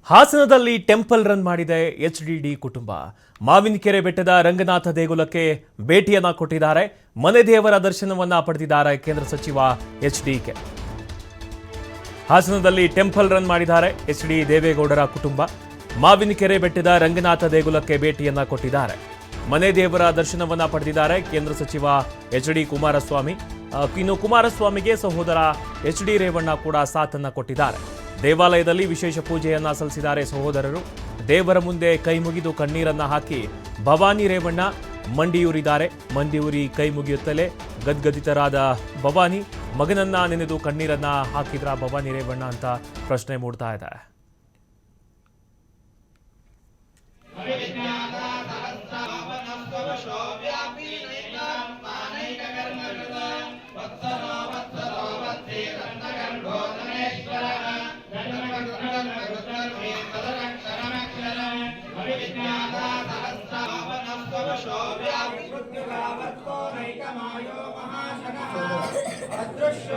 ಹಾಸನದಲ್ಲಿ temple run ಮಾಡಿದೆ HDD ಕುಟುಂಬ. ಮಾವಿನಕೆರೆ ಬೆಟ್ಟದ ರಂಗನಾಥ ದೇಗುಲಕ್ಕೆ ಭೇಟಿಯನ್ನ ಕೊಟ್ಟಿದ್ದಾರೆ. ಮನೆ ದೇವರ ದರ್ಶನವನ್ನ ಪಡೆದಿದ್ದಾರೆ ಕೇಂದ್ರ ಸಚಿವ ಎಚ್ಡಿಕೆ. ಹಾಸನದಲ್ಲಿ ಟೆಂಪಲ್ ರನ್ ಮಾಡಿದ್ದಾರೆ ಎಚ್ಡಿ ದೇವೇಗೌಡರ ಕುಟುಂಬ. ಮಾವಿನಕೆರೆ ಬೆಟ್ಟದ ರಂಗನಾಥ ದೇಗುಲಕ್ಕೆ ಭೇಟಿಯನ್ನ ಕೊಟ್ಟಿದ್ದಾರೆ. ಮನೆ ದೇವರ ದರ್ಶನವನ್ನ ಪಡೆದಿದ್ದಾರೆ ಕೇಂದ್ರ ಸಚಿವ ಎಚ್ಡಿ ಕುಮಾರಸ್ವಾಮಿ. ಇನ್ನು ಕುಮಾರಸ್ವಾಮಿಗೆ ಸಹೋದರ ಎಚ್ಡಿ ರೇವಣ್ಣ ಕೂಡ ಸಾಥನ್ನ ಕೊಟ್ಟಿದ್ದಾರೆ. ದೇವಾಲಯದಲ್ಲಿ ವಿಶೇಷ ಪೂಜೆಯನ್ನ ಸಲ್ಲಿಸಿದ್ದಾರೆ ಸಹೋದರರು. ದೇವರ ಮುಂದೆ ಕೈ ಮುಗಿದು ಕಣ್ಣೀರನ್ನ ಹಾಕಿ ಭವಾನಿ ರೇವಣ್ಣ ಮಂಡಿಯೂರಿದ್ದಾರೆ. ಮಂಡಿಯೂರಿ ಕೈ ಮುಗಿಯುತ್ತಲೇ ಗದ್ಗದಿತರಾದ ಭವಾನಿ ಮಗನನ್ನ ನೆನೆದು ಕಣ್ಣೀರನ್ನ ಹಾಕಿದ್ರ ಭವಾನಿ ರೇವಣ್ಣ ಅಂತ ಪ್ರಶ್ನೆ ಮೂಡ್ತಾ ಇದೆ. अदृश्यो